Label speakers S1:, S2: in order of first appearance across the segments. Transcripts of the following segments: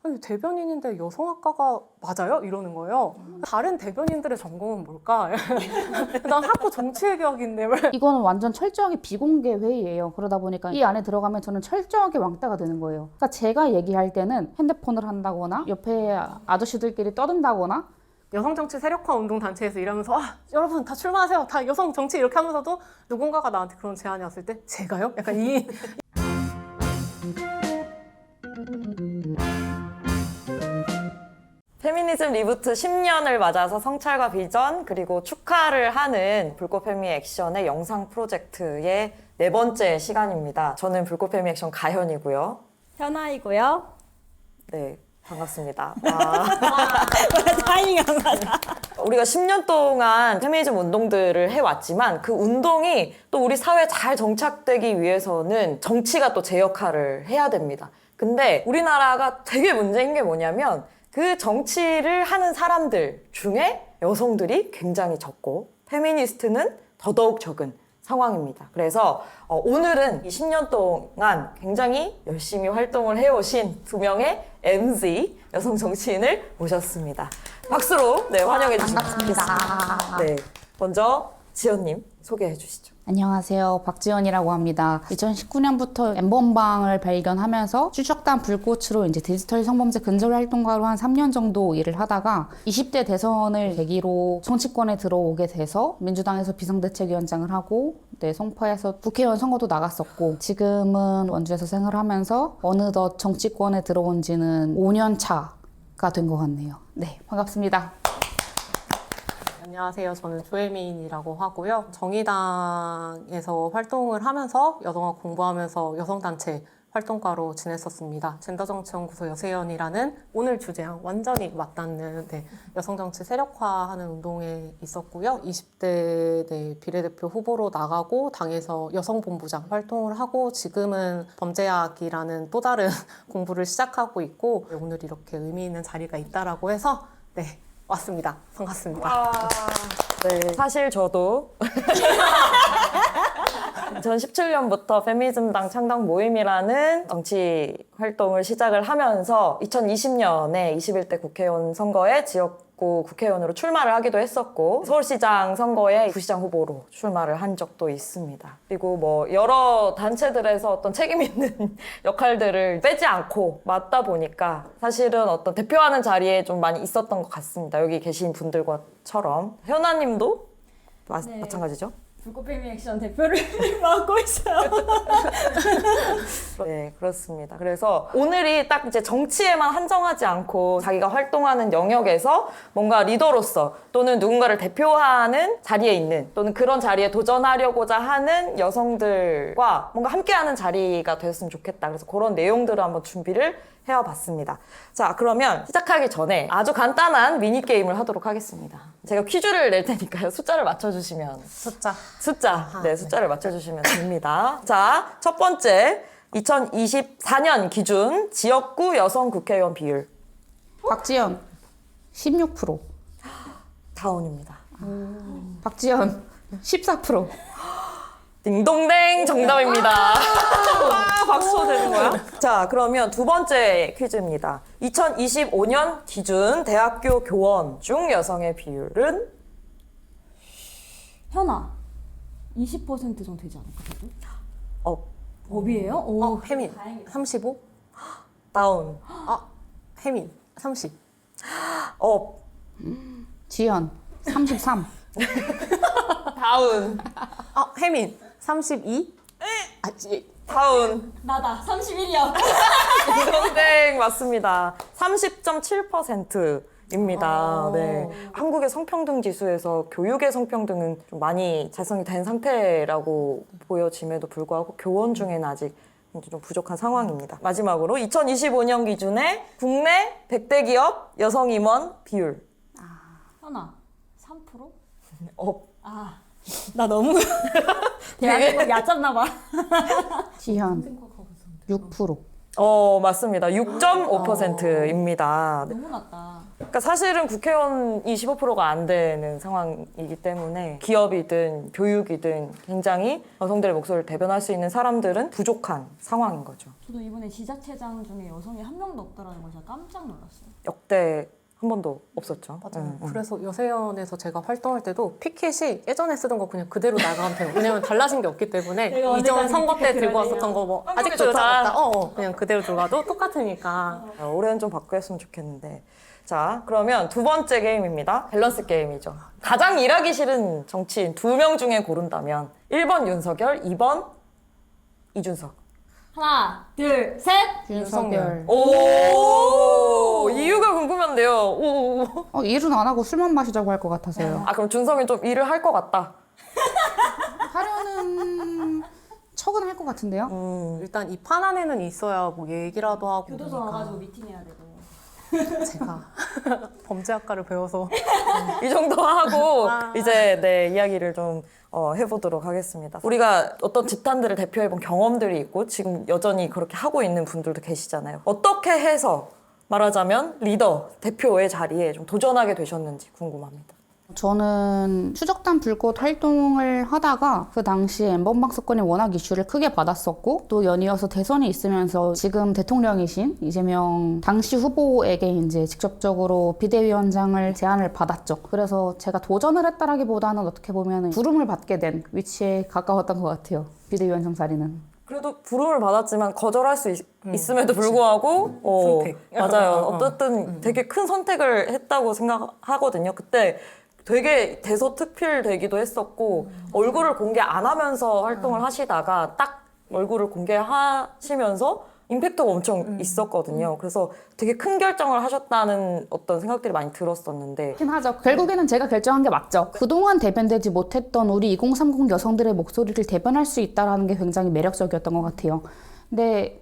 S1: 아니, 대변인인데 여성학과가 맞아요? 이러는 거예요. 다른 대변인들의 전공은 뭘까? 난 학부 정치외교학인데 왜?
S2: 이거는 완전 철저하게 비공개 회의예요. 그러다 보니까 이 안에 들어가면 저는 철저하게 왕따가 되는 거예요. 그러니까 제가 얘기할 때는 핸드폰을 한다거나 옆에 아저씨들끼리 떠든다거나
S1: 여성 정치 세력화 운동 단체에서 일하면서 여러분 다 출마하세요. 다 여성 정치 이렇게 하면서도 누군가가 나한테 그런 제안이 왔을 때 제가요? 약간 이
S3: 페미니즘 리부트 10년을 맞아서 성찰과 비전 그리고 축하를 하는 불꽃페미 액션의 영상 프로젝트의 4번째 시간입니다. 저는 불꽃페미 액션 가현이고요.
S4: 현아이고요.
S3: 네, 반갑습니다.
S4: 타이밍 안 맞아.
S3: 우리가 10년 동안 페미니즘 운동들을 해왔지만 그 운동이 또 우리 사회에 잘 정착되기 위해서는 정치가 또 제 역할을 해야 됩니다. 근데 우리나라가 되게 문제인 게 뭐냐면 그 정치를 하는 사람들 중에 여성들이 굉장히 적고 페미니스트는 더더욱 적은 상황입니다. 그래서 오늘은 이 10년 동안 굉장히 열심히 활동을 해오신 2명의 MZ 여성 정치인을 모셨습니다. 박수로 환영해 주시면 좋겠습니다. 네, 먼저 지연님 소개해 주시죠.
S2: 안녕하세요. 박지연이라고 합니다. 2019년부터 엠번방을 발견하면서 추적단 불꽃으로 이제 디지털 성범죄 근절 활동가로 한 3년 정도 일을 하다가 20대 대선을 계기로 정치권에 들어오게 돼서 민주당에서 비상대책위원장을 하고 송파에서 국회의원 선거도 나갔었고 지금은 원주에서 생활하면서 어느덧 정치권에 들어온 지는 5년 차가 된 것 같네요. 네, 반갑습니다.
S1: 안녕하세요. 저는 조혜민이라고 하고요. 정의당에서 활동을 하면서 여성학 공부하면서 여성단체 활동가로 지냈었습니다. 젠더정치연구소 여세연이라는 오늘 주제랑 완전히 맞닿는 여성정치 세력화하는 운동에 있었고요. 20대 비례대표 후보로 나가고 당에서 여성본부장 활동을 하고 지금은 범죄학이라는 또 다른 공부를 시작하고 있고 오늘 이렇게 의미 있는 자리가 있다라고 해서 왔습니다. 반갑습니다.
S3: 네, 사실 저도 2017년부터 페미니즘당 창당 모임이라는 정치 활동을 시작을 하면서 2020년에 21대 국회의원 선거에 지역구 국회의원으로 출마를 하기도 했었고 서울시장 선거에 부시장 후보로 출마를 한 적도 있습니다. 그리고 여러 단체들에서 어떤 책임 있는 역할들을 빼지 않고 맡다 보니까 사실은 어떤 대표하는 자리에 좀 많이 있었던 것 같습니다. 여기 계신 분들과처럼 현아님도
S4: 네.
S3: 마찬가지죠?
S4: 불꽃페미 액션 대표를 맡고 있어요.
S3: 네, 그렇습니다. 그래서 오늘이 딱 이제 정치에만 한정하지 않고 자기가 활동하는 영역에서 뭔가 리더로서 또는 누군가를 대표하는 자리에 있는 또는 그런 자리에 도전하려고자 하는 여성들과 뭔가 함께하는 자리가 되었으면 좋겠다. 그래서 그런 내용들을 한번 준비를 해와봤습니다. 자, 그러면 시작하기 전에 아주 간단한 미니게임을 하도록 하겠습니다. 제가 퀴즈를 낼 테니까요. 숫자를 맞춰주시면.
S1: 숫자.
S3: 네, 숫자를 맞춰주시면 됩니다. 자, 첫 번째, 2024년 기준 지역구 여성 국회의원 비율.
S2: 박지연 16%.
S3: 다운입니다.
S2: 박지연 14%.
S3: 딩동댕 정답입니다. 박수 되는 거야? 자, 그러면 두 번째 퀴즈입니다. 2025년 기준 대학교 교원 중 여성의 비율은?
S4: 현아, 20% 정도 되지 않을까? 그래도? 업이에요? 오,
S1: 혜민 35?
S3: 다운.
S1: 혜민 30.
S3: 업.
S2: 지연 33.
S3: 다운.
S1: 혜민 32?
S3: 다운.
S4: 나다. 31이요.
S3: 딩동댕 맞습니다. 30.7%입니다. 네. 한국의 성평등 지수에서 교육의 성평등은 좀 많이 달성이 된 상태라고 보여짐에도 불구하고 교원 중에는 아직 좀 부족한 상황입니다. 마지막으로 2025년 기준의 국내 100대 기업 여성 임원 비율.
S4: 현아, 3%?
S3: 업.
S4: 나 너무 대한민국 얕잡나 봐.
S2: 지연 6%.
S3: 맞습니다. 6.5%입니다.
S4: 너무 낮다.
S3: 그러니까 사실은 국회의원이 15%가 안 되는 상황이기 때문에 기업이든 교육이든 굉장히 여성들의 목소리를 대변할 수 있는 사람들은 부족한 상황인 거죠.
S4: 저도 이번에 지자체장 중에 여성이 한 명도 없다라는 걸 제가 깜짝 놀랐어요.
S3: 역대 한 번도 없었죠.
S1: 맞아요. 그래서 여세연에서 제가 활동할 때도 피켓이 예전에 쓰던 거 그냥 그대로 나가면 돼요. 왜냐면 달라진 게 없기 때문에
S4: 내가
S1: 이전
S4: 언제까지
S1: 선거 때
S4: 피켓
S1: 들고
S4: 들어야
S1: 왔었던 거 뭐
S3: 환경이
S1: 아직도
S3: 좋다.
S1: 여자 같다. 그냥 그대로 들어가도 똑같으니까.
S3: 올해는 좀 바뀌었으면 좋겠는데. 자, 그러면 두 번째 게임입니다. 밸런스 게임이죠. 가장 일하기 싫은 정치인 2명 중에 고른다면 1번 윤석열, 2번 이준석.
S4: 하나, 둘, 셋.
S2: 윤석열.
S3: 오, 이유가 궁금한데요. 오.
S2: 일은 안 하고 술만 마시자고 할 것 같아서요.
S3: 아, 그럼 준성이 좀 일을 할 것 같다.
S2: 하려는 척은 할 것 같은데요?
S1: 일단 이 판 안에는 있어야 뭐 얘기라도 하고
S4: 교도소
S1: 그러니까.
S4: 와가지고 미팅해야 되고.
S1: 제가 범죄학과를 배워서
S3: 이 정도 하고
S1: 아.
S3: 이제 네 이야기를 좀 해보도록 하겠습니다. 우리가 어떤 집단들을 대표해본 경험들이 있고 지금 여전히 그렇게 하고 있는 분들도 계시잖아요. 어떻게 해서 말하자면 리더, 대표의 자리에 좀 도전하게 되셨는지 궁금합니다.
S2: 저는 추적단 불꽃 활동을 하다가 그 당시에 엠번방 사건이 워낙 이슈를 크게 받았었고 또 연이어서 대선이 있으면서 지금 대통령이신 이재명 당시 후보에게 이제 직접적으로 비대위원장을 제안을 받았죠. 그래서 제가 도전을 했다라기보다는 어떻게 보면 부름을 받게 된 위치에 가까웠던 것 같아요. 비대위원장 자리는.
S3: 그래도 부름을 받았지만 거절할 수 있음에도 불구하고
S1: 선택.
S3: 맞아요. 어쨌든 되게 큰 선택을 했다고 생각하거든요. 그때 되게 대서특필되기도 했었고 얼굴을 공개 안 하면서 활동을 하시다가 딱 얼굴을 공개하시면서 임팩트가 엄청 있었거든요. 그래서 되게 큰 결정을 하셨다는 어떤 생각들이 많이 들었었는데
S2: 그렇긴 하죠. 결국에는 제가 결정한 게 맞죠. 그동안 대변되지 못했던 우리 2030 여성들의 목소리를 대변할 수 있다는 게 굉장히 매력적이었던 것 같아요. 근데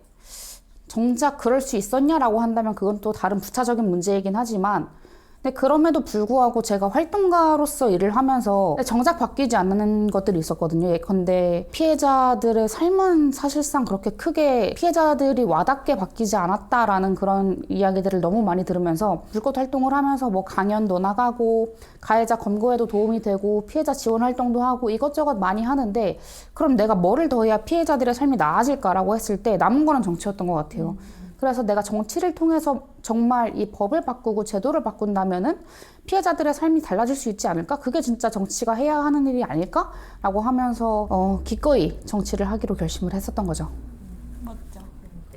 S2: 정작 그럴 수 있었냐라고 한다면 그건 또 다른 부차적인 문제이긴 하지만 근데 그럼에도 불구하고 제가 활동가로서 일을 하면서 정작 바뀌지 않는 것들이 있었거든요. 예컨대 피해자들의 삶은 사실상 그렇게 크게 피해자들이 와닿게 바뀌지 않았다라는 그런 이야기들을 너무 많이 들으면서 불꽃 활동을 하면서 뭐 강연도 나가고 가해자 검거에도 도움이 되고 피해자 지원 활동도 하고 이것저것 많이 하는데 그럼 내가 뭐를 더 해야 피해자들의 삶이 나아질까라고 했을 때 남은 거는 정치였던 것 같아요. 그래서 내가 정치를 통해서 정말 이 법을 바꾸고 제도를 바꾼다면은 피해자들의 삶이 달라질 수 있지 않을까? 그게 진짜 정치가 해야 하는 일이 아닐까?라고 하면서 기꺼이 정치를 하기로 결심을 했었던 거죠.
S4: 맞죠.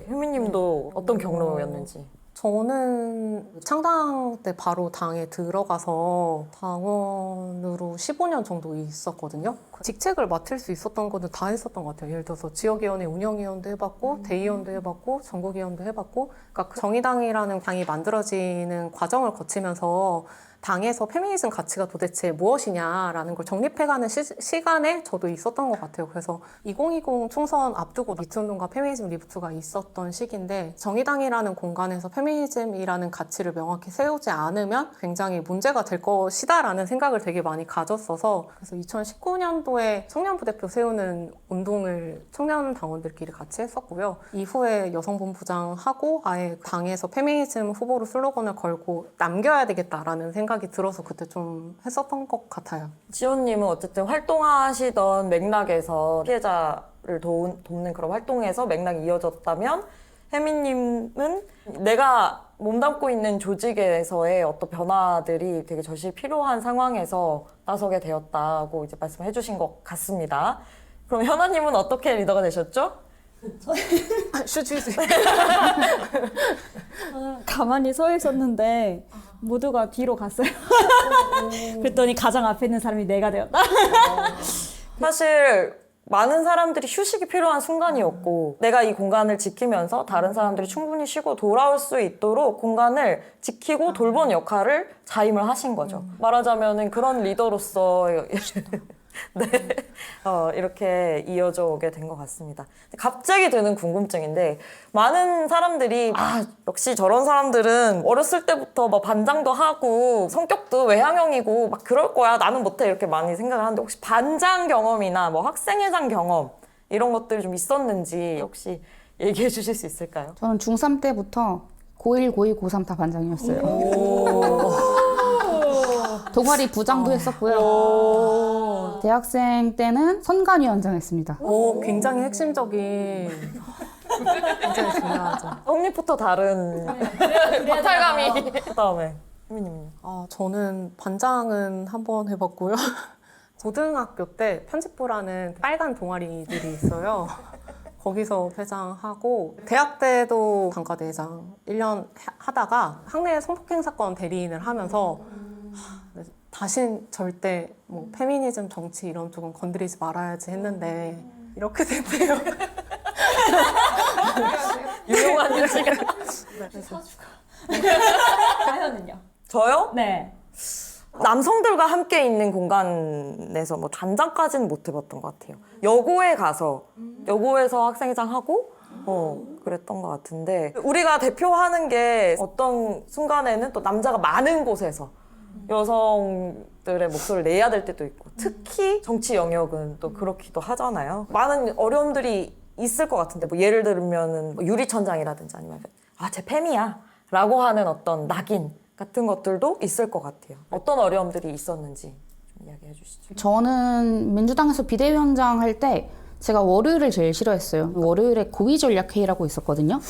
S3: 효민님도 어떤 경로였는지.
S1: 저는 창당 때 바로 당에 들어가서 당원으로 15년 정도 있었거든요. 직책을 맡을 수 있었던 거는 다 했었던 것 같아요. 예를 들어서 지역위원회 운영위원도 해봤고 대의원도 해봤고 전국위원도 해봤고 그러니까 그 정의당이라는 당이 만들어지는 과정을 거치면서 당에서 페미니즘 가치가 도대체 무엇이냐라는 걸 정립해가는 시간에 저도 있었던 것 같아요. 그래서 2020 총선 앞두고 미투운동과 페미니즘 리부트가 있었던 시기인데 정의당이라는 공간에서 페미니즘이라는 가치를 명확히 세우지 않으면 굉장히 문제가 될 것이다라는 생각을 되게 많이 가졌어서 그래서 2019년도에 청년부 대표 세우는 운동을 청년 당원들끼리 같이 했었고요. 이후에 여성본부장 하고 아예 당에서 페미니즘 후보로 슬로건을 걸고 남겨야 되겠다라는 생각이 들어서 그때 좀 했었던 것 같아요.
S3: 지원님은 어쨌든 활동하시던 맥락에서 피해자를 돕는 그런 활동에서 맥락이 이어졌다면 혜민님은 내가 몸담고 있는 조직에서의 어떤 변화들이 되게 절실히 필요한 상황에서 나서게 되었다고 이제 말씀해 주신 것 같습니다. 그럼 현아님은 어떻게 리더가 되셨죠?
S1: 슈즈즈.
S4: 저는 가만히 서 있었는데 모두가 뒤로 갔어요. 그랬더니 가장 앞에 있는 사람이 내가 되었다.
S3: 사실 많은 사람들이 휴식이 필요한 순간이었고 내가 이 공간을 지키면서 다른 사람들이 충분히 쉬고 돌아올 수 있도록 공간을 지키고 돌보는 역할을 자임을 하신 거죠. 말하자면은 그런 리더로서 네, 이렇게 이어져 오게 된 것 같습니다. 갑자기 드는 궁금증인데 많은 사람들이 역시 저런 사람들은 어렸을 때부터 막 반장도 하고 성격도 외향형이고 막 그럴 거야 나는 못해 이렇게 많이 생각을 하는데 혹시 반장 경험이나 뭐 학생회장 경험 이런 것들이 좀 있었는지 혹시 얘기해 주실 수 있을까요?
S2: 저는 중3 때부터 고1, 고2, 고3 다 반장이었어요. 동아리 부장도 했었고요. 대학생 때는 선관위원장 했습니다.
S1: 오, 굉장히 핵심적인. 굉장히 중요하죠.
S3: 성립부터 다른 박탈감이. 그다음에 혜민님.
S1: 저는 반장은 한번 해봤고요. 고등학교 때 편집부라는 빨간 동아리들이 있어요. 거기서 회장하고 대학 때도 단과대회장 1년 하다가 학내 성폭행 사건 대리인을 하면서 다신 절대 뭐 페미니즘, 정치 이런 쪽은 건드리지 말아야지 했는데 이렇게 됐네요.
S3: 유용한 인식을.
S4: 사연은요?
S3: 저요?
S4: 네.
S3: 남성들과 함께 있는 공간에서 뭐 단장까지는 못 해봤던 것 같아요. 여고에서 학생회장 하고 그랬던 것 같은데 우리가 대표하는 게 어떤 순간에는 또 남자가 많은 곳에서 여성들의 목소리를 내야 될 때도 있고 특히 정치 영역은 또 그렇기도 하잖아요. 많은 어려움들이 있을 것 같은데 뭐 예를 들면은 뭐 유리천장이라든지 아니면 쟤 페미야 라고 하는 어떤 낙인 같은 것들도 있을 것 같아요. 어떤 어려움들이 있었는지 좀 이야기해 주시죠.
S2: 저는 민주당에서 비대위원장 할 때 제가 월요일을 제일 싫어했어요. 월요일에 고위전략회의라고 있었거든요.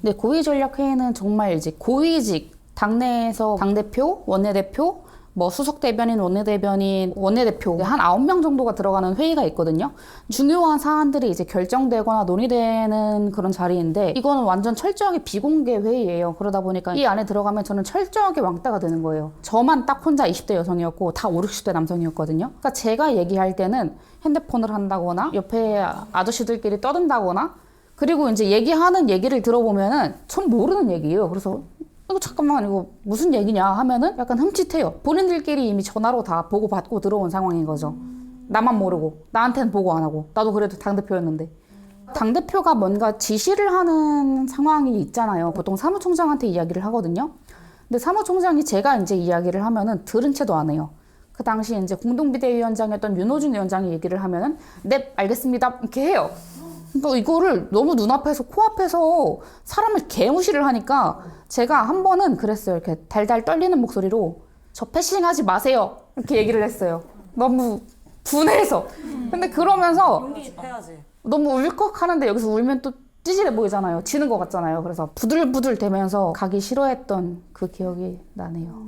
S2: 근데 고위전략회의는 정말 이제 고위직, 당내에서 당대표, 원내대표, 뭐 수석대변인, 원내대표 한 9명 정도가 들어가는 회의가 있거든요. 중요한 사안들이 이제 결정되거나 논의되는 그런 자리인데 이거는 완전 철저하게 비공개 회의예요. 그러다 보니까 이 안에 들어가면 저는 철저하게 왕따가 되는 거예요. 저만 딱 혼자 20대 여성이었고 다 5, 60대 남성이었거든요. 그러니까 제가 얘기할 때는 핸드폰을 한다거나 옆에 아저씨들끼리 떠든다거나 그리고 이제 얘기하는 얘기를 들어보면은 전 모르는 얘기예요. 그래서 잠깐만 이거 무슨 얘기냐 하면은 약간 흠칫해요. 본인들끼리 이미 전화로 다 보고 받고 들어온 상황인 거죠. 나만 모르고 나한테는 보고 안 하고 나도 그래도 당대표였는데 당대표가 뭔가 지시를 하는 상황이 있잖아요. 보통 사무총장한테 이야기를 하거든요. 근데 사무총장이 제가 이제 이야기를 하면은 들은 채도 안 해요. 그 당시 이제 공동비대위원장이었던 윤호준 위원장이 얘기를 하면은 네 알겠습니다 이렇게 해요. 그러니까 이거를 너무 눈앞에서 코앞에서 사람을 개무시를 하니까 제가 한 번은 그랬어요. 이렇게 달달 떨리는 목소리로 저 패싱하지 마세요 이렇게 얘기를 했어요. 너무 분해서. 근데 그러면서
S3: 해야지.
S2: 너무 울컥하는데 여기서 울면 또 찌질해 보이잖아요. 지는 것 같잖아요. 그래서 부들부들 대면서 가기 싫어했던 그 기억이 나네요.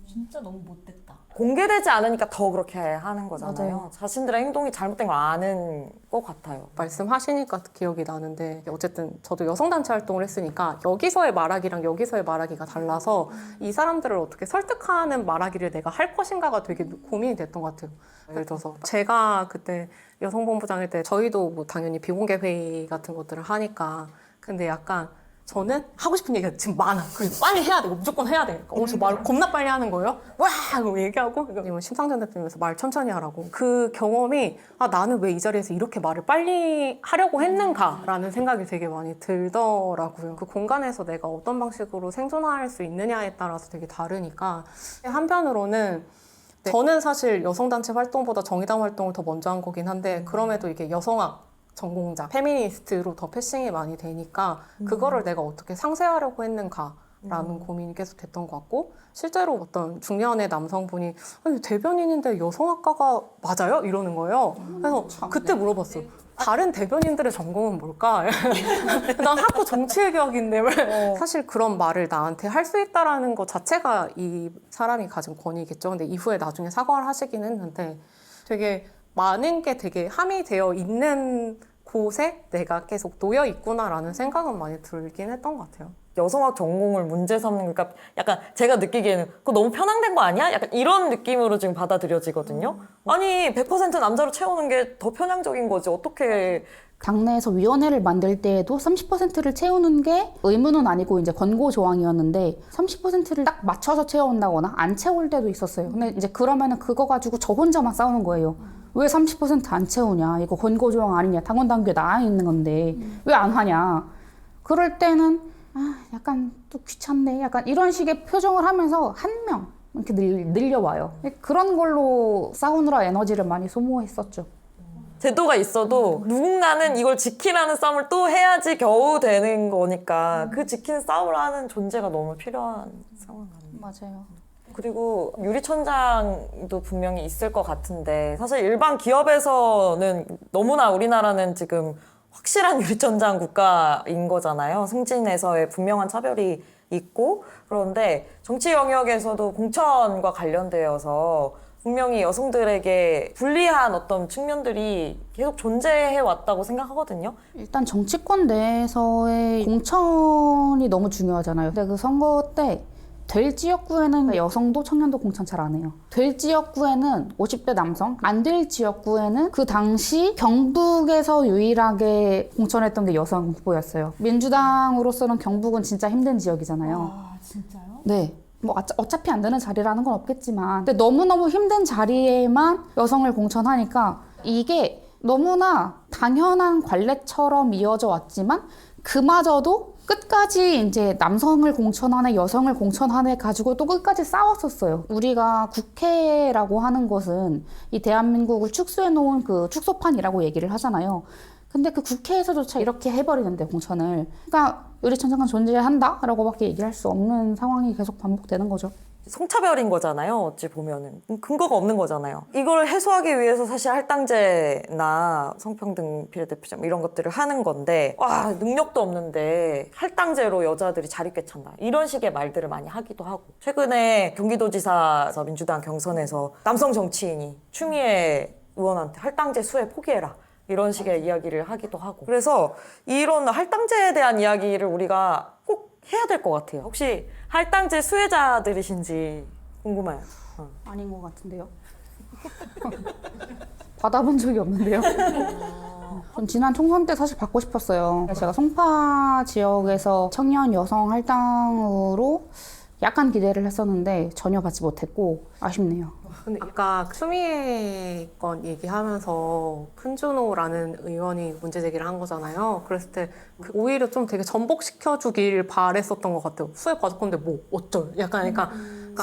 S4: 진짜 너무 못됐다.
S3: 공개되지 않으니까 더 그렇게 하는 거잖아요.
S2: 맞아요.
S3: 자신들의 행동이 잘못된 걸 아는 것 같아요.
S1: 말씀하시니까 기억이 나는데 어쨌든 저도 여성단체 활동을 했으니까 여기서의 말하기랑 여기서의 말하기가 달라서 이 사람들을 어떻게 설득하는 말하기를 내가 할 것인가가 되게 고민이 됐던 것 같아요. 예를 들어서 제가 그때 여성본부장일 때 저희도 뭐 당연히 비공개 회의 같은 것들을 하니까 근데 약간 저는 하고 싶은 얘기가 지금 많아. 그래서 빨리 해야 돼. 무조건 해야 돼. 그래서 말을 겁나 빨리 하는 거예요. 와! 하고 얘기하고 이거 심상정 대표님께서 말 천천히 하라고. 그 경험이 나는 왜 이 자리에서 이렇게 말을 빨리 하려고 했는가라는 생각이 되게 많이 들더라고요. 그 공간에서 내가 어떤 방식으로 생존할 수 있느냐에 따라서 되게 다르니까 한편으로는 저는 사실 여성단체 활동보다 정의당 활동을 더 먼저 한 거긴 한데 그럼에도 이게 여성학 전공자, 페미니스트로 더 패싱이 많이 되니까 그거를 내가 어떻게 상쇄하려고 했는가라는 고민이 계속 됐던 것 같고 실제로 어떤 중년의 남성분이 아니 대변인인데 여성학과가 맞아요? 이러는 거예요. 그래서 그때 물어봤어요. 다른 대변인들의 전공은 뭘까? 난 학부 정치외교학인데 왜? 사실 그런 말을 나한테 할 수 있다라는 것 자체가 이 사람이 가진 권위겠죠. 근데 이후에 나중에 사과를 하시긴 했는데 되게 많은 게 되게 함의되어 있는 곳에 내가 계속 놓여 있구나라는 생각은 많이 들긴 했던 것 같아요.
S3: 여성학 전공을 문제 삼는 그러니까 약간 제가 느끼기에는 그거 너무 편향된 거 아니야? 약간 이런 느낌으로 지금 받아들여지거든요. 아니 100% 남자로 채우는 게 더 편향적인 거지 어떻게
S2: 당내에서 위원회를 만들 때에도 30%를 채우는 게 의무는 아니고 이제 권고 조항이었는데 30%를 딱 맞춰서 채워온다거나 안 채울 때도 있었어요. 근데 이제 그러면은 그거 가지고 저 혼자만 싸우는 거예요. 왜 30% 안 채우냐? 이거 권고 조항 아니냐? 당원 당규에 나와 있는 건데 왜 안 하냐? 그럴 때는 약간 또 귀찮네. 약간 이런 식의 표정을 하면서 한 명 이렇게 늘려와요. 그런 걸로 싸우느라 에너지를 많이 소모했었죠.
S3: 제도가 있어도 누군가는 이걸 지키라는 싸움을 또 해야지 겨우 되는 거니까 그 지키는 싸움을 하는 존재가 너무 필요한 상황 같네요.
S2: 맞아요.
S3: 그리고 유리천장도 분명히 있을 것 같은데 사실 일반 기업에서는 너무나 우리나라는 지금 확실한 유리천장 국가인 거잖아요. 승진에서의 분명한 차별이 있고 그런데 정치 영역에서도 공천과 관련되어서 분명히 여성들에게 불리한 어떤 측면들이 계속 존재해 왔다고 생각하거든요.
S2: 일단 정치권 내에서의 공천이 너무 중요하잖아요. 근데 그 선거 때 될 지역구에는 여성도 청년도 공천 잘 안 해요. 될 지역구에는 50대 남성, 안 될 지역구에는 그 당시 경북에서 유일하게 공천했던 게 여성 후보였어요. 민주당으로서는 경북은 진짜 힘든 지역이잖아요.
S4: 아, 진짜요?
S2: 네. 뭐 어차피 안 되는 자리라는 건 없겠지만 근데 너무너무 힘든 자리에만 여성을 공천하니까 이게 너무나 당연한 관례처럼 이어져 왔지만 그마저도 끝까지 이제 남성을 공천하네 여성을 공천하네 가지고 또 끝까지 싸웠었어요. 우리가 국회라고 하는 것은 이 대한민국을 축소해 놓은 그 축소판이라고 얘기를 하잖아요. 근데 그 국회에서조차 이렇게 해버리는데 공천을. 그러니까 유리천장은 존재한다라고밖에 얘기할 수 없는 상황이 계속 반복되는 거죠.
S3: 성차별인 거잖아요. 어찌 보면은 근거가 없는 거잖아요. 이걸 해소하기 위해서 사실 할당제나 성평등 비례대표제 이런 것들을 하는 건데 와 능력도 없는데 할당제로 여자들이 자리 꿰찬다 이런 식의 말들을 많이 하기도 하고 최근에 경기도지사에서 민주당 경선에서 남성 정치인이 추미애 의원한테 할당제 수혜 포기해라 이런 식의 이야기를 하기도 하고 그래서 이런 할당제에 대한 이야기를 우리가 꼭 해야 될 것 같아요. 혹시 할당제 수혜자들이신지 궁금해요.
S2: 아닌 것 같은데요. 받아본 적이 없는데요. 전 지난 총선 때 사실 받고 싶었어요. 제가 송파 지역에서 청년 여성 할당으로 약간 기대를 했었는데 전혀 받지 못했고 아쉽네요.
S1: 근데 아까 추미애 건 얘기하면서 큰준호라는 의원이 문제 제기를 한 거잖아요. 그랬을 때 오히려 좀 되게 전복시켜주길 바랬었던 것 같아요. 수혜 받을 건데 뭐 어쩔? 약간 그러니까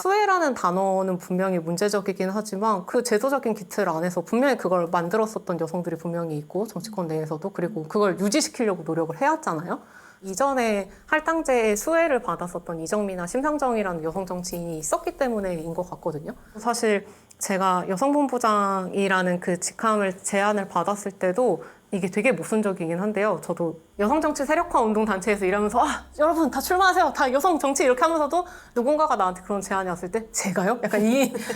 S1: 수혜라는 단어는 분명히 문제적이긴 하지만 그 제도적인 기틀 안에서 분명히 그걸 만들었었던 여성들이 분명히 있고 정치권 내에서도 그리고 그걸 유지시키려고 노력을 해왔잖아요. 이전에 할당제 수혜를 받았었던 이정미나 심상정이라는 여성 정치인이 있었기 때문에인 것 같거든요. 사실 제가 여성본부장이라는 그 직함을 제안을 받았을 때도 이게 되게 모순적이긴 한데요. 저도 여성 정치 세력화 운동 단체에서 일하면서 여러분 다 출마하세요. 다 여성 정치 이렇게 하면서도 누군가가 나한테 그런 제안이 왔을 때 제가요? 약간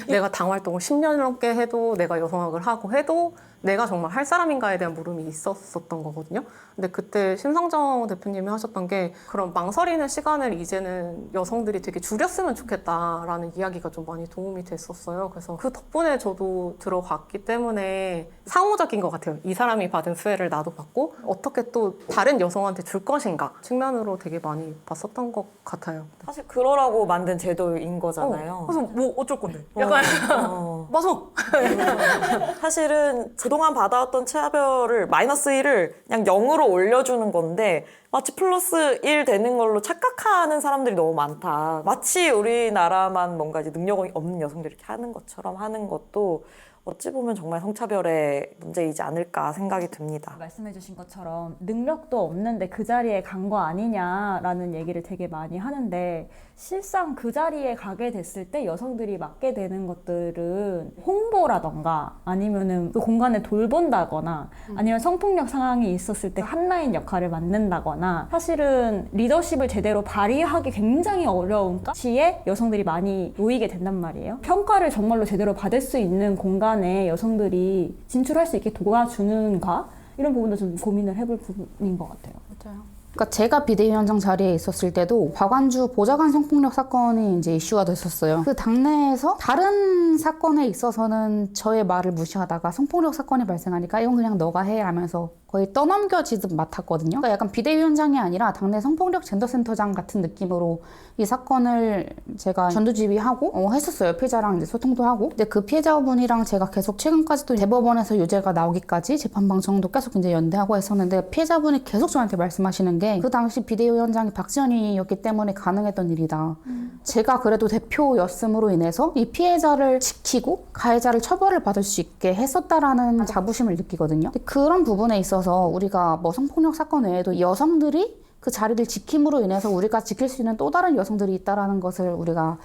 S1: 내가 당 활동을 10년 넘게 해도 내가 여성학을 하고 해도 내가 정말 할 사람인가에 대한 물음이 있었던 거거든요. 근데 그때 심상정 대표님이 하셨던 게 그런 망설이는 시간을 이제는 여성들이 되게 줄였으면 좋겠다라는 이야기가 좀 많이 도움이 됐었어요. 그래서 그 덕분에 저도 들어갔기 때문에 상호적인 것 같아요. 이 사람이 받은 수혜를 나도 받고 어떻게 또 다른 여성한테 줄 것인가 측면으로 되게 많이 봤었던 것 같아요.
S3: 사실 그러라고 만든 제도인 거잖아요.
S1: 그래서 뭐 어쩔 건데? 약간 맞아.
S3: 사실은 그동안 받아왔던 차별을 마이너스 1을 그냥 0으로 올려주는 건데 마치 플러스 1 되는 걸로 착각하는 사람들이 너무 많다. 마치 우리나라만 뭔가 이제 능력이 없는 여성들이 이렇게 하는 것처럼 하는 것도 어찌 보면 정말 성차별의 문제이지 않을까 생각이 듭니다.
S4: 말씀해주신 것처럼 능력도 없는데 그 자리에 간 거 아니냐라는 얘기를 되게 많이 하는데 실상 그 자리에 가게 됐을 때 여성들이 맡게 되는 것들은 홍보라던가 아니면은 그 공간을 돌본다거나 아니면 성폭력 상황이 있었을 때 한라인 역할을 맡는다거나 사실은 리더십을 제대로 발휘하기 굉장히 어려운 시에 여성들이 많이 놓이게 된단 말이에요. 평가를 정말로 제대로 받을 수 있는 공간에 여성들이 진출할 수 있게 도와주는가? 이런 부분도 좀 고민을 해볼 부분인 것 같아요.
S2: 맞아요. 그러니까 제가 비대위원장 자리에 있었을 때도 박완주 보좌관 성폭력 사건이 이제 이슈가 됐었어요. 그 당내에서 다른 사건에 있어서는 저의 말을 무시하다가 성폭력 사건이 발생하니까 이건 그냥 너가 해 하면서 거의 떠넘겨지듯 맡았거든요. 그러니까 약간 비대위원장이 아니라 당내 성폭력 젠더센터장 같은 느낌으로 이 사건을 제가 전두지휘하고 했었어요. 피해자랑 이제 소통도 하고. 근데 그 피해자분이랑 제가 계속 최근까지도 대법원에서 유죄가 나오기까지 재판 방청도 계속 이제 연대하고 했었는데 피해자분이 계속 저한테 말씀하시는 게 그 당시 비대위원장이 박지원이었기 때문에 가능했던 일이다. 제가 그래도 대표였음으로 인해서 이 피해자를 지키고 가해자를 처벌을 받을 수 있게 했었다라는 자부심을 느끼거든요. 근데 그런 부분에 있어서 우리가 뭐 성폭력 사건 외에도 여성들이 그 자리를 지킴으로 인해서 우리가 지킬 수 있는 또 다른 여성들이 있다라는 것을 우리가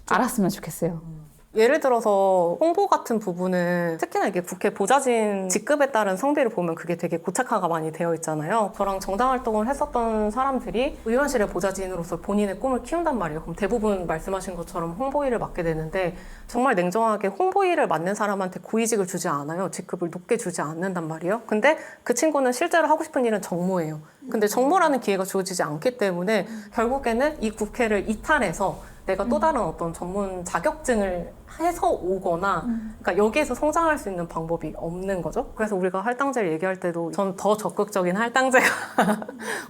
S2: 알았으면 좋겠어요.
S1: 예를 들어서 홍보 같은 부분은 특히나 이게 국회 보좌진 직급에 따른 성비를 보면 그게 되게 고착화가 많이 되어 있잖아요. 저랑 정당 활동을 했었던 사람들이 의원실의 보좌진으로서 본인의 꿈을 키운단 말이에요. 그럼 대부분 말씀하신 것처럼 홍보일을 맡게 되는데 정말 냉정하게 홍보일을 맡는 사람한테 고위직을 주지 않아요. 직급을 높게 주지 않는단 말이에요. 근데 그 친구는 실제로 하고 싶은 일은 정무예요. 근데 정무라는 기회가 주어지지 않기 때문에 결국에는 이 국회를 이탈해서 내가 또 다른 어떤 전문 자격증을 해서 오거나 그러니까 여기에서 성장할 수 있는 방법이 없는 거죠. 그래서 우리가 할당제를 얘기할 때도 전 더 적극적인 할당제가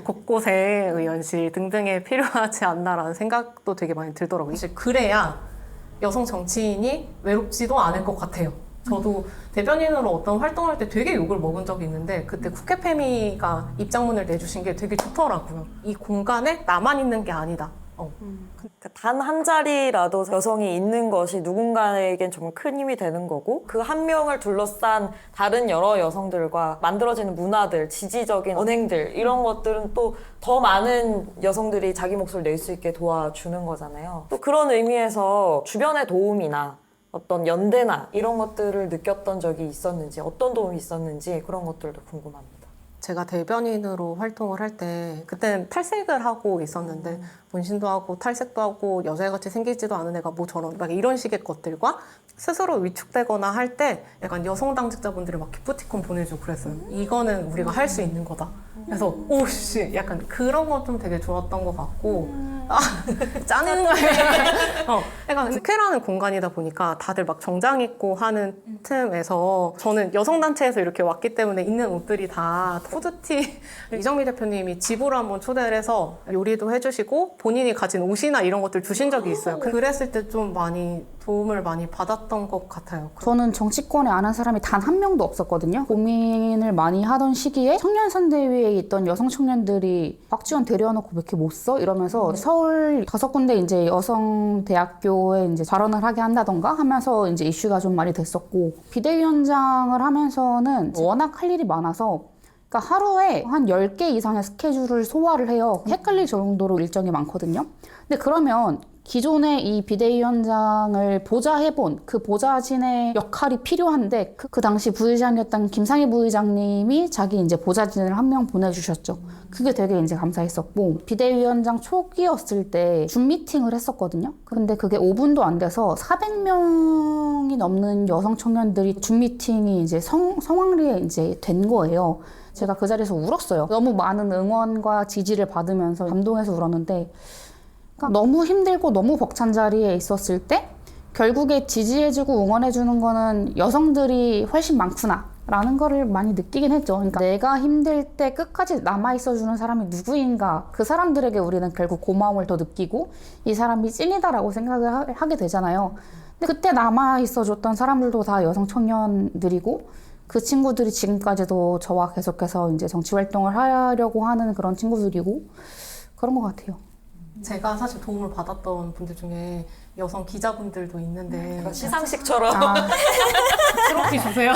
S1: 곳곳에 의원실 등등에 필요하지 않나라는 생각도 되게 많이 들더라고요. 이제 그래야 여성 정치인이 외롭지도 않을 것 같아요. 저도 대변인으로 어떤 활동할 때 되게 욕을 먹은 적이 있는데 그때 국회페미가 입장문을 내주신 게 되게 좋더라고요. 이 공간에 나만 있는 게 아니다.
S3: 단 한 자리라도 여성이 있는 것이 누군가에겐 정말 큰 힘이 되는 거고 그 한 명을 둘러싼 다른 여러 여성들과 만들어지는 문화들, 지지적인 언행들 이런 것들은 또 더 많은 여성들이 자기 목소리를 낼 수 있게 도와주는 거잖아요. 또 그런 의미에서 주변의 도움이나 어떤 연대나 이런 것들을 느꼈던 적이 있었는지 어떤 도움이 있었는지 그런 것들도 궁금합니다.
S1: 제가 대변인으로 활동을 할 때 그때는 탈색을 하고 있었는데 문신도 하고 탈색도 하고 여자애같이 생기지도 않은 애가 뭐 저런 막 이런 식의 것들과 스스로 위축되거나 할 때 약간 여성 당직자분들이 막 기프티콘 보내주고 그랬어요. 이거는 우리가 할 수 있는 거다. 그래서 오씨 약간 그런 건 좀 되게 좋았던 것 같고 짜는 거예요. 약간 국회라는 공간이다 보니까 다들 막 정장 입고 하는 틈에서 저는 여성단체에서 이렇게 왔기 때문에 입는 옷들이 다 후드티 이정미 대표님이 집으로 한번 초대를 해서 요리도 해주시고 본인이 가진 옷이나 이런 것들 주신 적이 있어요. 그랬을 때 좀 많이 도움을 많이 받았던 것 같아요.
S2: 저는 정치권에 아는 사람이 단 한 명도 없었거든요. 고민을 많이 하던 시기에 청년선대위에 있던 여성 청년들이 박지원 데려와놓고 왜 이렇게 못 써? 이러면서 서울 5군데 이제 여성 대학교에 이제 발언을 하게 한다던가 하면서 이제 이슈가 좀 많이 됐었고 비대위원장을 하면서는 워낙 할 일이 많아서 그러니까 하루에 한 10개 이상의 스케줄을 소화를 해요. 헷갈릴 정도로 일정이 많거든요. 근데 그러면 기존에 이 비대위원장을 보좌해본 그 보좌진의 역할이 필요한데 그 당시 부의장이었던 김상희 부의장님이 자기 이제 보좌진을 한 명 보내주셨죠. 그게 되게 이제 감사했었고 비대위원장 초기였을 때 줌 미팅을 했었거든요. 근데 그게 5분도 안 돼서 400명이 넘는 여성 청년들이 줌 미팅이 이제 성황리에 이제 된 거예요. 제가 그 자리에서 울었어요. 너무 많은 응원과 지지를 받으면서 감동해서 울었는데 그러니까 너무 힘들고 너무 벅찬 자리에 있었을 때 결국에 지지해주고 응원해주는 거는 여성들이 훨씬 많구나 라는 거를 많이 느끼긴 했죠. 그러니까 내가 힘들 때 끝까지 남아있어주는 사람이 누구인가 그 사람들에게 우리는 결국 고마움을 더 느끼고 이 사람이 찐이다라고 생각을 하게 되잖아요. 근데 그때 남아있어줬던 사람들도 다 여성 청년들이고 그 친구들이 지금까지도 저와 계속해서 이제 정치 활동을 하려고 하는 그런 친구들이고 그런 것 같아요.
S1: 제가 사실 도움을 받았던 분들 중에 여성 기자분들도 있는데
S3: 시상식처럼
S1: 트로피 주세요.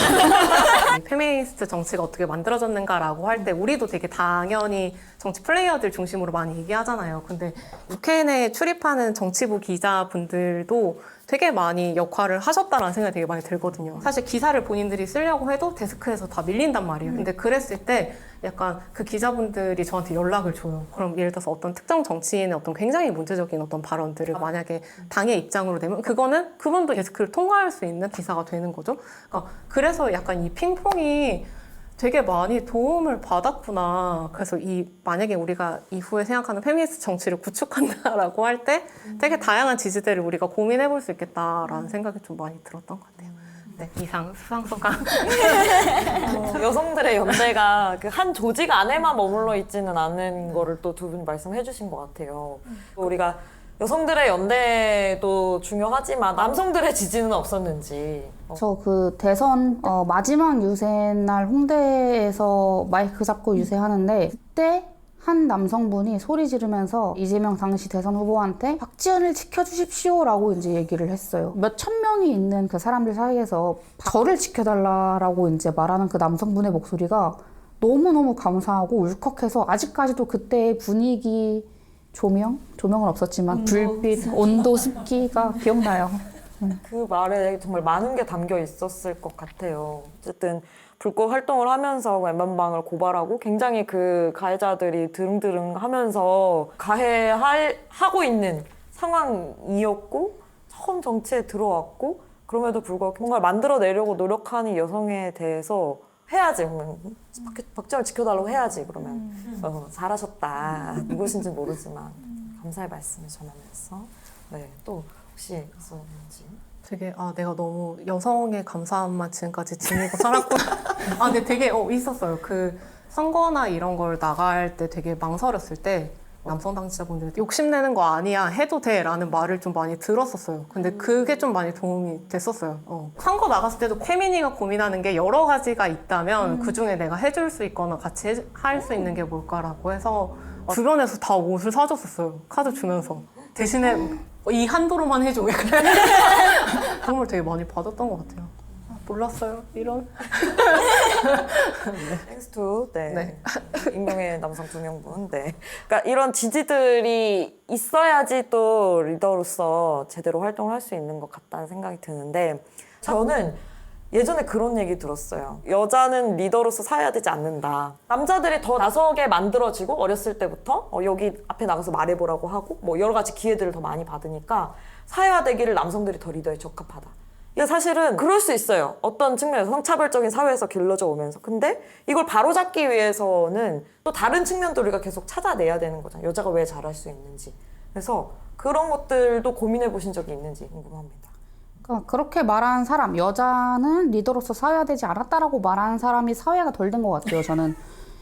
S1: 페미니스트 정치가 어떻게 만들어졌는가라고 할 때 우리도 되게 당연히 정치 플레이어들 중심으로 많이 얘기하잖아요. 근데 국회 내에 출입하는 정치부 기자분들도 되게 많이 역할을 하셨다라는 생각이 되게 많이 들거든요. 사실 기사를 본인들이 쓰려고 해도 데스크에서 다 밀린단 말이에요. 근데 그랬을 때 약간 그 기자분들이 저한테 연락을 줘요. 그럼 예를 들어서 어떤 특정 정치인의 어떤 굉장히 문제적인 어떤 발언들을 만약에 당의 입장으로 내면 그거는 그분도 데스크를 통과할 수 있는 기사가 되는 거죠. 그러니까 그래서 약간 이 핑퐁이 되게 많이 도움을 받았구나. 그래서 만약에 우리가 이후에 생각하는 페미니스트 정치를 구축한다라고 할 때 되게 다양한 지지대를 우리가 고민해 볼 수 있겠다라는 생각이 좀 많이 들었던 것 같아요. 네, 이상 수상소감.
S3: 여성들의 연대가 그 한 조직 안에만 머물러 있지는 않은 거를 또 두 분 말씀해 주신 것 같아요. 우리가 여성들의 연대도 중요하지만 남성들의 지지는 없었는지.
S2: 저 그 대선 마지막 유세 날 홍대에서 마이크 잡고 유세하는데 그때 한 남성분이 소리 지르면서 이재명 당시 대선 후보한테 박지원을 지켜주십시오라고 이제 얘기를 했어요. 몇천 명이 있는 그 사람들 사이에서 저를 지켜달라라고 이제 말하는 그 남성분의 목소리가 너무너무 감사하고 울컥해서 아직까지도 그때의 분위기 조명은 없었지만 불빛, 온도, 습기가 기억나요.
S3: 그 말에 정말 많은 게 담겨 있었을 것 같아요. 어쨌든 불꽃 활동을 하면서 엠번방을 고발하고 굉장히 그 가해자들이 드릉드릉 하면서 가해하고 있는 상황이었고 처음 정치에 들어왔고 그럼에도 불구하고 뭔가를 만들어내려고 노력하는 여성에 대해서 해야지. 박지원을 지켜달라고 해야지. 그러면 잘하셨다. 누구신지 모르지만 감사의 말씀을 전하면서 네, 또 혹시 있었는지.
S1: 되게 내가 너무 여성의 감사함만 지금까지 지니고 살았구나. 근데 되게 있었어요. 그 선거나 이런 걸 나갈 때 되게 망설였을 때 남성 당사자분들 욕심내는 거 아니야 해도 돼라는 말을 좀 많이 들었었어요. 근데 그게 좀 많이 도움이 됐었어요. 선거 나갔을 때도 페미니가 고민하는 게 여러 가지가 있다면 그중에 내가 해줄 수 있거나 같이 할 수 있는 게 뭘까라고 해서 주변에서 다 옷을 사줬었어요. 카드 주면서. 대신에 이 한도로만 해줘. 도움을 되게 많이 받았던 것 같아요. 몰랐어요. 이런.
S3: Thanks to
S1: 네.
S3: 익명의 남성 2명분. 네. 그러니까 이런 지지들이 있어야지 또 리더로서 제대로 활동을 할 수 있는 것 같다는 생각이 드는데 저는 예전에 그런 얘기 들었어요. 여자는 리더로서 사야 되지 않는다. 남자들이 더 나서게 만들어지고 어렸을 때부터 여기 앞에 나가서 말해보라고 하고 뭐 여러 가지 기회들을 더 많이 받으니까 사회화되기를 남성들이 더 리더에 적합하다. 이게 사실은 그럴 수 있어요. 어떤 측면에서 성차별적인 사회에서 길러져 오면서. 근데 이걸 바로잡기 위해서는 또 다른 측면도 우리가 계속 찾아내야 되는 거잖아요. 여자가 왜 잘할 수 있는지. 그래서 그런 것들도 고민해 보신 적이 있는지 궁금합니다.
S2: 그러니까 그렇게 말한 사람, 여자는 리더로서 사회화되지 않았다라고 말하는 사람이 사회화가 덜 된 것 같아요, 저는.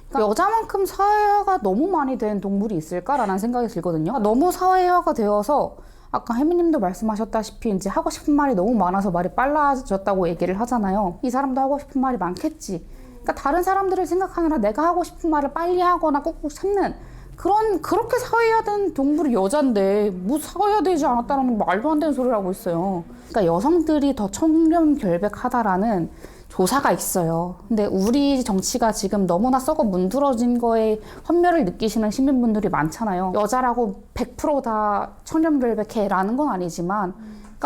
S2: 그러니까 여자만큼 사회화가 너무 많이 된 동물이 있을까라는 생각이 들거든요. 너무 사회화가 되어서 아까 혜미님도 말씀하셨다시피 이제 하고 싶은 말이 너무 많아서 말이 빨라졌다고 얘기를 하잖아요. 이 사람도 하고 싶은 말이 많겠지. 그러니까 다른 사람들을 생각하느라 내가 하고 싶은 말을 빨리 하거나 꾹꾹 참는 그렇게 사회화된 동물이 여잔데 뭐 사회화되지 않았다는 말도 안 되는 소리를 하고 있어요. 그러니까 여성들이 더 청렴결백하다라는 조사가 있어요. 근데 우리 정치가 지금 너무나 썩어 문드러진 거에 환멸을 느끼시는 시민분들이 많잖아요. 여자라고 100% 청렴결백해라는 건 아니지만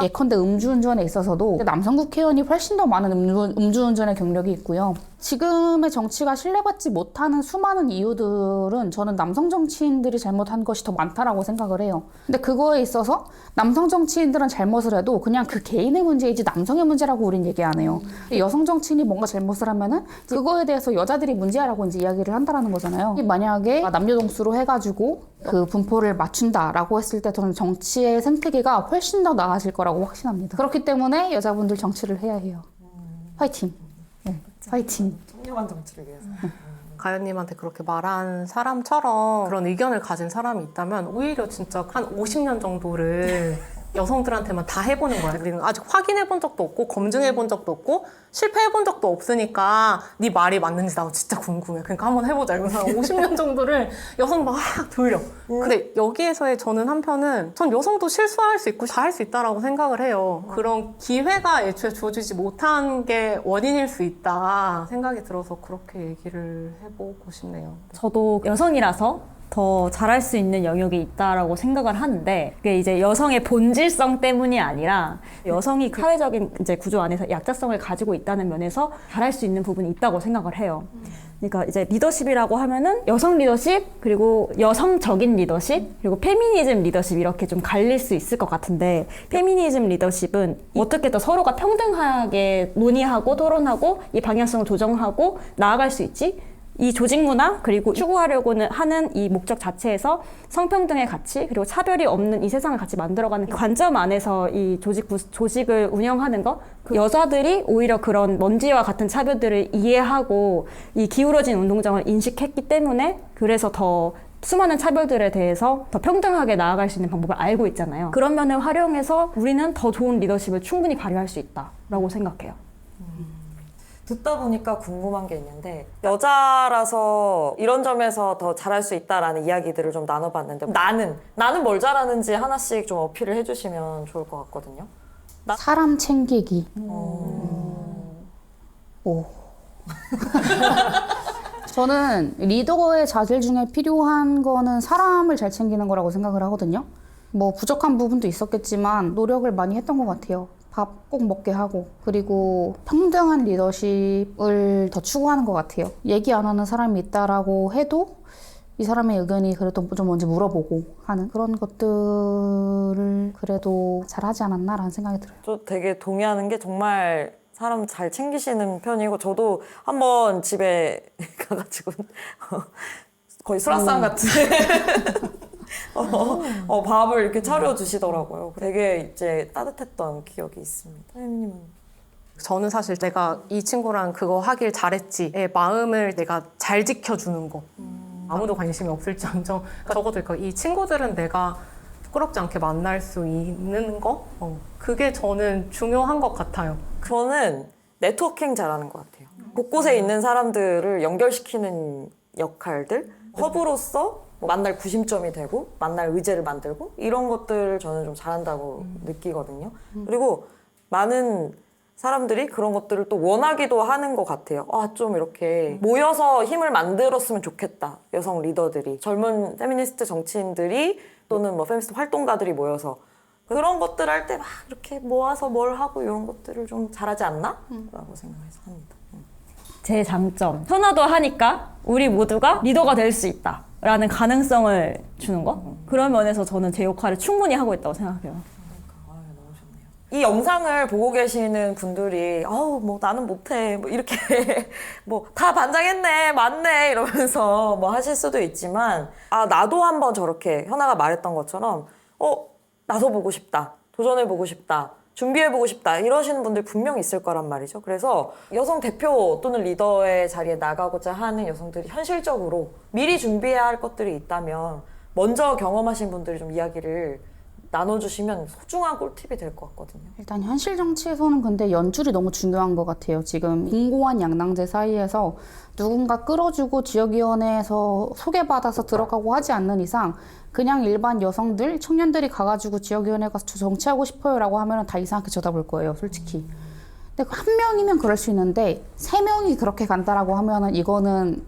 S2: 예컨대 음주운전에 있어서도 남성 국회의원이 훨씬 더 많은 음주운전의 경력이 있고요. 지금의 정치가 신뢰받지 못하는 수많은 이유들은 저는 남성 정치인들이 잘못한 것이 더 많다라고 생각을 해요. 근데 그거에 있어서 남성 정치인들은 잘못을 해도 그냥 그 개인의 문제이지 남성의 문제라고 우린 얘기 안 해요. 여성 정치인이 뭔가 잘못을 하면은 그거에 대해서 여자들이 문제야라고 이제 이야기를 한다라는 거잖아요. 만약에 남녀동수로 해가지고 그 분포를 맞춘다라고 했을 때 저는 정치의 생태계가 훨씬 더 나아질 거라고 확신합니다. 그렇기 때문에 여자분들 정치를 해야 해요. 화이팅! 네, 화이팅!
S3: 청렴한 정치를 위해서.
S1: 가연님한테 그렇게 말한 사람처럼 그런 의견을 가진 사람이 있다면 오히려 진짜 한 50년 정도를 여성들한테만 다 해보는 거야. 우리는 아직 확인해본 적도 없고 검증해본 적도 없고 실패해본 적도 없으니까 네 말이 맞는지 나 진짜 궁금해. 그러니까 한번 해보자. 이러면서 한 50년 정도를 여성 막 돌려. 근데 여기에서의 저는 한편은 전 여성도 실수할 수 있고 잘할 수 있다라고 생각을 해요. 그런 기회가 애초에 주어지지 못한 게 원인일 수 있다 생각이 들어서 그렇게 얘기를 해보고 싶네요.
S4: 저도 여성이라서 더 잘할 수 있는 영역이 있다라고 생각을 하는데 그게 이제 여성의 본질성 때문이 아니라 여성이 그 사회적인 이제 구조 안에서 약자성을 가지고 있다는 면에서 잘할 수 있는 부분이 있다고 생각을 해요. 그러니까 이제 리더십이라고 하면은 여성 리더십 그리고 여성적인 리더십 그리고 페미니즘 리더십 이렇게 좀 갈릴 수 있을 것 같은데 페미니즘 리더십은 어떻게 더 서로가 평등하게 논의하고 토론하고 이 방향성을 조정하고 나아갈 수 있지? 이 조직 문화 그리고 추구하려고는 하는 이 목적 자체에서 성평등의 가치 그리고 차별이 없는 이 세상을 같이 만들어가는 관점 안에서 이 조직을 운영하는 것 그 여자들이 오히려 그런 먼지와 같은 차별들을 이해하고 이 기울어진 운동장을 인식했기 때문에 그래서 더 수많은 차별들에 대해서 더 평등하게 나아갈 수 있는 방법을 알고 있잖아요. 그런 면을 활용해서 우리는 더 좋은 리더십을 충분히 발휘할 수 있다라고 생각해요.
S3: 듣다 보니까 궁금한 게 있는데 여자라서 이런 점에서 더 잘할 수 있다라는 이야기들을 좀 나눠봤는데 나는 뭘 잘하는지 하나씩 좀 어필을 해주시면 좋을 것 같거든요.
S2: 사람 챙기기. 오. 저는 리더의 자질 중에 필요한 거는 사람을 잘 챙기는 거라고 생각을 하거든요. 뭐 부족한 부분도 있었겠지만 노력을 많이 했던 것 같아요. 밥 꼭 먹게 하고, 그리고 평등한 리더십을 더 추구하는 것 같아요. 얘기 안 하는 사람이 있다라고 해도 이 사람의 의견이 그래도 좀 먼저 물어보고 하는 그런 것들을 그래도 잘하지 않았나라는 생각이 들어요.
S3: 저 되게 동의하는 게 정말 사람 잘 챙기시는 편이고 저도 한번 집에 가가지고 거의 수라상 같은 밥을 이렇게 차려주시더라고요. 되게 이제 따뜻했던 기억이 있습니다. 사장님은?
S1: 저는 사실 내가 이 친구랑 그거 하길 잘했지의 마음을 내가 잘 지켜주는 거. 아무도 관심이 없을지언정 적어도 이 친구들은 내가 부끄럽지 않게 만날 수 있는 거? 그게 저는 중요한 것 같아요.
S3: 저는 네트워킹 잘하는 것 같아요. 곳곳에 있는 사람들을 연결시키는 역할들, 허브로서 만날 구심점이 되고 만날 의제를 만들고 이런 것들을 저는 좀 잘한다고 느끼거든요. 그리고 많은 사람들이 그런 것들을 또 원하기도 하는 것 같아요. 좀 이렇게 모여서 힘을 만들었으면 좋겠다. 여성 리더들이, 젊은 페미니스트 정치인들이 또는 뭐 페미니스트 활동가들이 모여서 그런 것들 할 때 막 이렇게 모아서 뭘 하고 이런 것들을 좀 잘하지 않나? 라고 생각해서 합니다.
S4: 제 장점. 현아도 하니까 우리 모두가 리더가 될 수 있다. 라는 가능성을 주는 거? 그런 면에서 저는 제 역할을 충분히 하고 있다고 생각해요.
S3: 이 영상을 보고 계시는 분들이 뭐 나는 못해 뭐 이렇게 뭐 다 반장했네 맞네 이러면서 뭐 하실 수도 있지만 나도 한번 저렇게 현아가 말했던 것처럼 나서 보고 싶다, 도전해 보고 싶다, 준비해 보고 싶다 이러시는 분들 분명히 있을 거란 말이죠. 그래서 여성 대표 또는 리더의 자리에 나가고자 하는 여성들이 현실적으로 미리 준비해야 할 것들이 있다면 먼저 경험하신 분들이 좀 이야기를 나눠주시면 소중한 꿀팁이 될 것 같거든요.
S2: 일단 현실 정치에서는 근데 연줄이 너무 중요한 것 같아요. 지금 공고한 양당제 사이에서 누군가 끌어주고 지역위원회에서 소개받아서 들어가고 하지 않는 이상 그냥 일반 여성들, 청년들이 가가지고 지역위원회 가서 저 정치하고 싶어요 라고 하면 다 이상하게 쳐다볼 거예요, 솔직히. 근데 한 명이면 그럴 수 있는데 3명이 그렇게 간다라고 하면은 이거는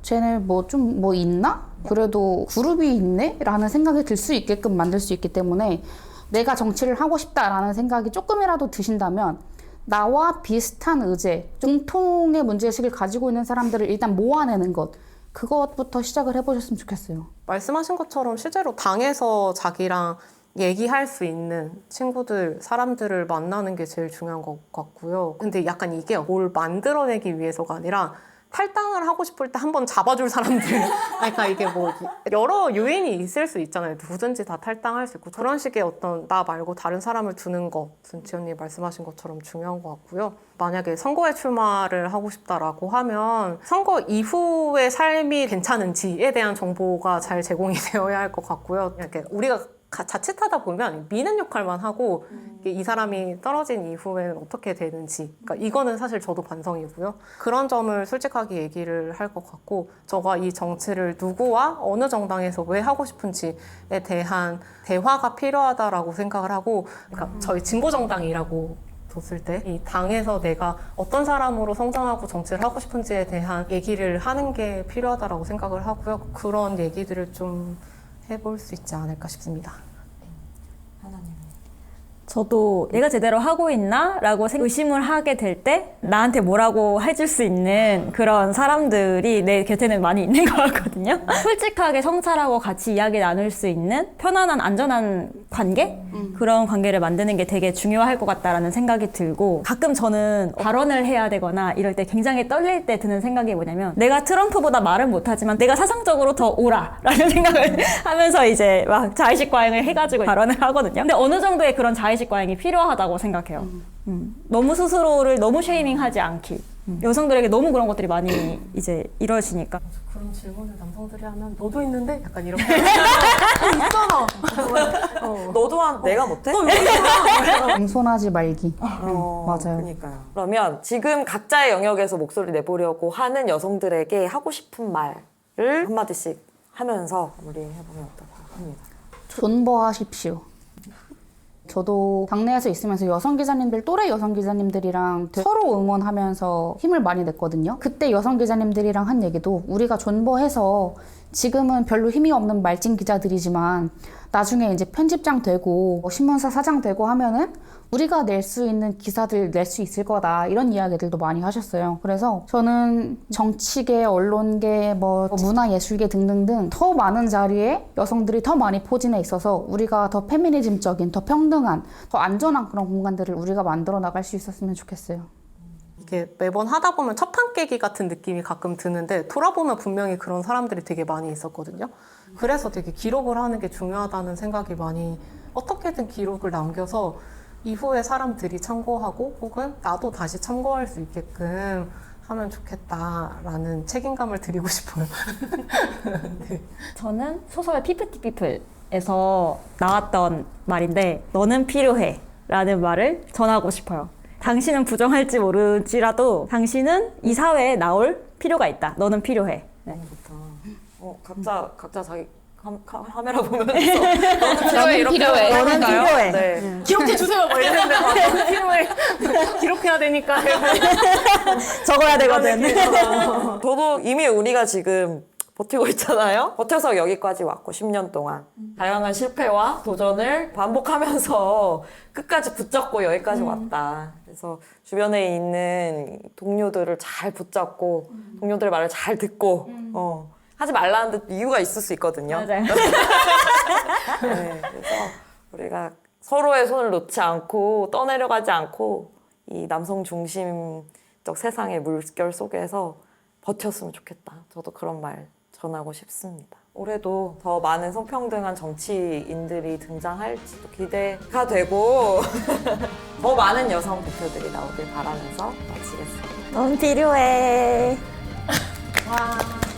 S2: 쟤네 뭐 좀 뭐 있나? 그래도 그룹이 있네? 라는 생각이 들 수 있게끔 만들 수 있기 때문에 내가 정치를 하고 싶다라는 생각이 조금이라도 드신다면 나와 비슷한 의제, 공통의 문제의식을 가지고 있는 사람들을 일단 모아내는 것, 그것부터 시작을 해보셨으면 좋겠어요.
S1: 말씀하신 것처럼 실제로 당에서 자기랑 얘기할 수 있는 친구들, 사람들을 만나는 게 제일 중요한 것 같고요. 근데 약간 이게 뭘 만들어내기 위해서가 아니라 탈당을 하고 싶을 때 한번 잡아줄 사람들. 그러니까 이게 뭐 여러 요인이 있을 수 있잖아요. 누구든지 다 탈당할 수 있고 그런 식의 어떤 나 말고 다른 사람을 두는 것, 지연님 말씀하신 것처럼 중요한 것 같고요. 만약에 선거에 출마를 하고 싶다라고 하면 선거 이후의 삶이 괜찮은지에 대한 정보가 잘 제공이 되어야 할 것 같고요. 이렇게 우리가 자칫하다 보면 미는 역할만 하고 이 사람이 떨어진 이후에는 어떻게 되는지, 그러니까 이거는 사실 저도 반성이고요. 그런 점을 솔직하게 얘기를 할 것 같고, 저가 이 정치를 누구와 어느 정당에서 왜 하고 싶은지에 대한 대화가 필요하다라고 생각을 하고, 그러니까 저희 진보정당이라고 뒀을 때 이 당에서 내가 어떤 사람으로 성장하고 정치를 하고 싶은지에 대한 얘기를 하는 게 필요하다라고 생각을 하고요. 그런 얘기들을 좀 해볼 수 있지 않을까 싶습니다.
S4: 저도 내가 제대로 하고 있나? 라고 의심을 하게 될 때 나한테 뭐라고 해줄 수 있는 그런 사람들이 내 곁에는 많이 있는 것 같거든요. 솔직하게 성찰하고 같이 이야기 나눌 수 있는 편안한 안전한 관계? 그런 관계를 만드는 게 되게 중요할 것 같다라는 생각이 들고, 가끔 저는 발언을 해야 되거나 이럴 때 굉장히 떨릴 때 드는 생각이 뭐냐면 내가 트럼프보다 말은 못하지만 내가 사상적으로 더 옳아 라는 생각을 하면서 이제 막 자의식 과잉을 해가지고 발언을 하거든요. 근데 어느 정도의 그런 자의식 과잉이 필요하다고 생각해요. 너무 스스로를 너무 쉐이밍하지 않기. 여성들에게 너무 그런 것들이 많이 이제 이루어지니까.
S1: 그런 질문을 남성들이 하면 너도 있는데 약간 이렇게 있잖아.
S3: 너도 내가 못해?
S2: 겸손하지 말기. 맞아요.
S3: 그러니까요. 그러면 지금 각자의 영역에서 목소리 내보려고 하는 여성들에게 하고 싶은 말을 한마디씩 하면서 마무리해보면 어떨까 합니다.
S2: 존버하십시오. 저도 당내에서 있으면서 여성 기자님들, 또래 여성 기자님들이랑 서로 응원하면서 힘을 많이 냈거든요. 그때 여성 기자님들이랑 한 얘기도 우리가 존버해서 지금은 별로 힘이 없는 말진 기자들이지만 나중에 이제 편집장 되고 신문사 사장 되고 하면은 우리가 낼 수 있는 기사들 낼 수 있을 거다, 이런 이야기들도 많이 하셨어요. 그래서 저는 정치계, 언론계, 뭐 문화예술계 등등등 더 많은 자리에 여성들이 더 많이 포진해 있어서 우리가 더 페미니즘적인, 더 평등한, 더 안전한 그런 공간들을 우리가 만들어 나갈 수 있었으면 좋겠어요.
S1: 이게 매번 하다 보면 첫판 깨기 같은 느낌이 가끔 드는데 돌아보면 분명히 그런 사람들이 되게 많이 있었거든요. 그래서 되게 기록을 하는 게 중요하다는 생각이 많이, 어떻게든 기록을 남겨서 이후에 사람들이 참고하고 혹은 나도 다시 참고할 수 있게끔 하면 좋겠다라는 책임감을 드리고 싶어요. 네.
S4: 저는 소설 피프티피플에서 나왔던 말인데 너는 필요해 라는 말을 전하고 싶어요. 당신은 부정할지 모르지라도 당신은 이 사회에 나올 필요가 있다. 너는 필요해. 네.
S3: 좋다. 각자 자기 카메라 보면서 너는 필요해, 이렇게
S2: 필요해.
S3: 너는
S4: 필요해.
S3: 네.
S1: 기록해 주세요. 뭐 이랬는데 너무 필요해. 기록해야 되니까.
S4: 적어야 되거든.
S3: 저도 이미 우리가 지금 버티고 있잖아요. 버텨서 여기까지 왔고 10년 동안 다양한 실패와 도전을 반복하면서 끝까지 붙잡고 여기까지 왔다. 그래서 주변에 있는 동료들을 잘 붙잡고 동료들의 말을 잘 듣고 하지 말라는 데 이유가 있을 수 있거든요.
S4: 맞아요.
S3: 네, 그래서 우리가 서로의 손을 놓지 않고 떠내려가지 않고 이 남성 중심적 세상의 물결 속에서 버텼으면 좋겠다. 저도 그런 말 전하고 싶습니다. 올해도 더 많은 성평등한 정치인들이 등장할지도 기대가 되고 더 많은 여성 대표들이 나오길 바라면서 마치겠습니다.
S4: 넌 필요해.
S1: 와.